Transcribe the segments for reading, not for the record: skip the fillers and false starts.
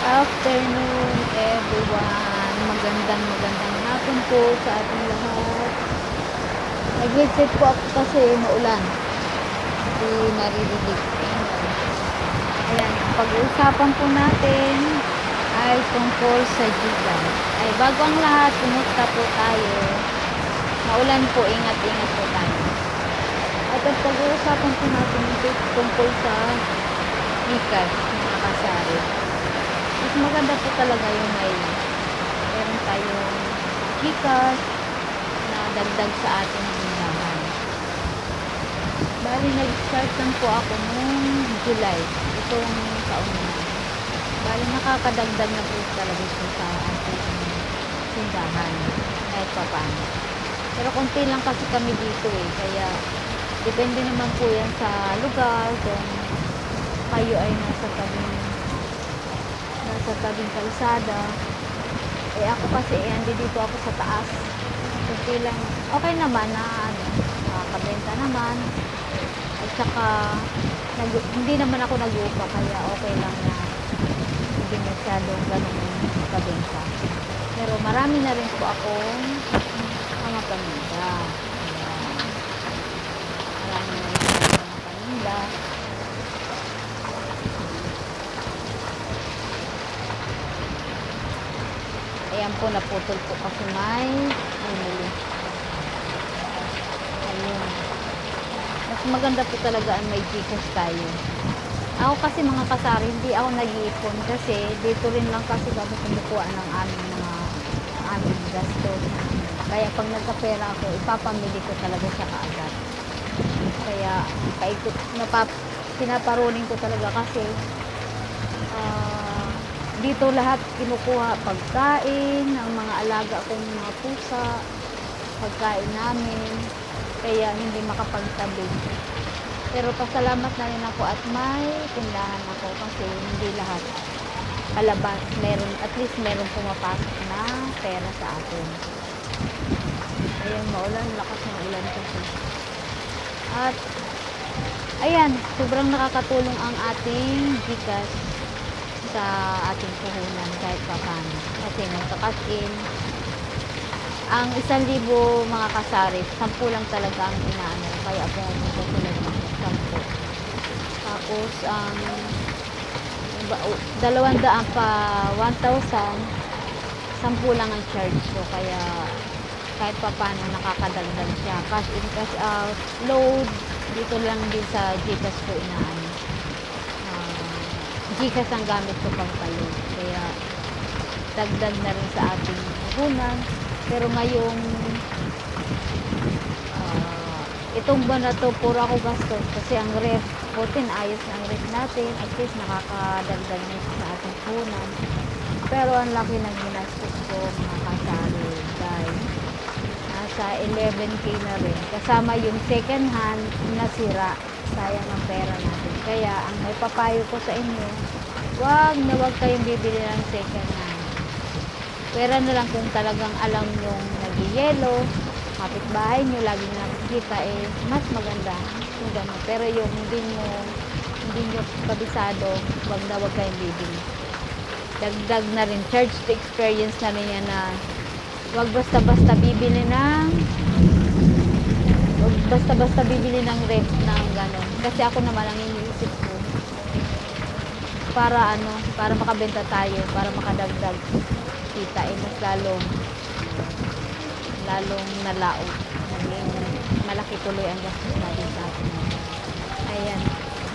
Afternoon everyone. Magandang hapon po sa ating lahat. Nag-headset po ako kasi maulan. Hindi naririnig. Ayan, ang pag-uusapan po natin ay tungkol sa Gcash. Ay, bago ang lahat, kumusta po tayo? Maulan po, ingat-ingat po tayo. At ang pag-uusapan po natin ito tungkol sa Gcash, mga kasari. Mas maganda po talaga yung meron tayong Gcash na dagdag sa ating tindahan. Bali, nag-start lang po ako noong July, itong taon na. Bali, nakakadagdag na po talaga ito sa ating tindahan kahit pa paano. Pero konti lang kasi kami dito kaya depende naman po yan sa lugar, kung kayo ay nasa tabing kalsada. Ako kasi dito ako sa taas. Kunti lang, okay naman na nakakabenta naman. At saka hindi naman ako nag-uupa, kaya okay lang na hindi masyadong ganun kabenta. Pero marami na rin po akong mga paninda. Marami na rin po mga paninda. Ayan po, naputol po kasi may bumili. Ayun. Mas maganda po talaga ang may Gcash tayo. Ako kasi mga kasari, hindi ako nag-iipon kasi dito rin lang kasi kami kumukuha ng aming gasto. Kaya pag nagkapera ako, ipapamili ko talaga siya kaagad. Kaya pinaparuling ko talaga kasi dito lahat kinukuha, pagkain, ang mga alaga kong mga pusa, pagkain namin, kaya hindi makapagtabi. Pero pasalamat na rin ako at may tindahan ako kasi hindi lahat palabas, at least meron pumapasok na pera sa atin. Ayan, maulan, lakas ng ulan kasi. At ayan, sobrang nakakatulong ang ating Gcash sa ating puhunan kahit pa paano. Kasi nagka-cash in. Ang 1,000 mga kasari, 10 lang talaga ang inaano. Kaya ako tulad ng 10. Tapos, 200 pa, 1,000, 10 lang ang charge ko. Kaya, kahit pa paano nakakadagdag siya. Cash in, cash out, load, dito lang din sa Gcash ko inaano. Gcash ang gamit ko pang palo. Kaya dagdag na rin sa ating puhunan. Pero ngayong itong buwan na to, puro ako gastos. Kasi ang ref, 14, ayos na ang ref natin. At least nakakadagdag na sa ating puhunan. Pero ang laki ng ginastos ko mga kasari. Dahil nasa 11K na rin. Kasama yung second hand na sira. Sayang ang pera natin. Kaya ang may papayo ko sa inyo, wag kayong bibili ng second hand. Pera na lang kung talagang alam nyong nag-yellow, kapitbahay nyo, laging nakikita, mas maganda kung gano'n. Pero yung hindi nyo kabisado, wag kayong bibili. Dagdag na rin, charge to experience na rin yan na wag basta-basta bibili ng ref ng gano'n. Kasi ako naman ang iniisip ko, para makabenta tayo, para makadagdag kita, mas lalong nalaot. Naging malaki tuloy ang gastos natin sa atin. Ayan,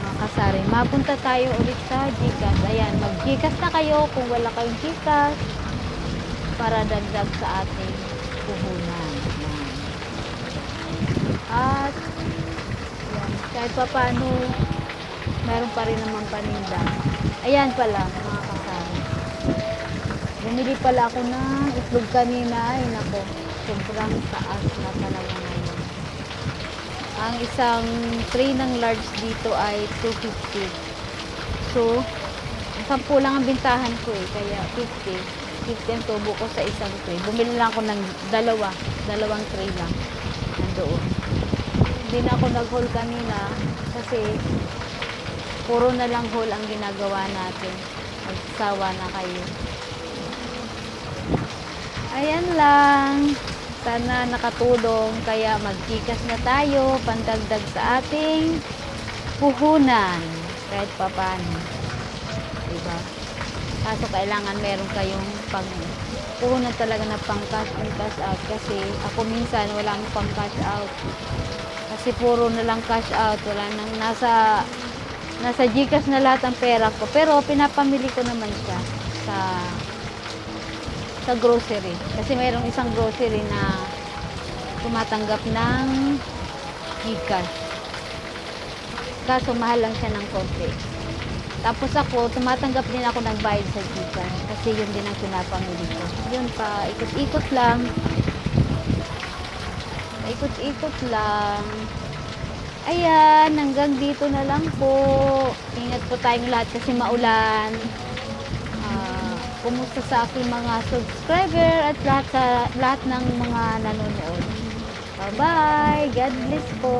mga kasari, mapunta tayo ulit sa Gcash. Ayan, mag-Gcash na kayo kung wala kayong Gcash para dagdag sa ating puhunan. At yan, kahit pa paano meron pa rin naman paninda. Ayan pala mga kasari, bumili pala ako ng itlog kanina. Ay nako, sobrang taas na talaga ngayon. Ang isang tray ng large dito ay 250. So 10 lang ang bintahan ko kaya 50 ang tubo ko sa isang tray. Bumili lang ako ng dalawang tray lang nandoon. Hindi na ako nag-haul kanina kasi puro na lang haul ang ginagawa natin. magsawa na kayo. Ayan lang. Sana nakatulong. Kaya mag-Gcash na tayo. Pandagdag sa ating puhunan. Kahit papaano. Diba? Kaso kailangan meron kayong puhunan talaga na pang cash in cash out. Kasi ako minsan walang pang cash out. Kasi puro na lang cash out. Wala nang nasa Gcash na lahat ng pera ko. Pero pinapamili ko naman siya sa grocery. Kasi mayroong isang grocery na tumatanggap ng Gcash. Kaso mahal lang siya ng konti. Tapos ako, tumatanggap din ako ng bayad sa Gcash. Kasi yun din ang pinapamili ko. Yun pa, ikot-ikot lang. Ikot-ikot lang. Ayan, hanggang dito na lang po. Ingat po tayong lahat kasi maulan. Kumusta sa aking mga subscriber at lahat ng mga nanonood. Bye-bye. God bless po.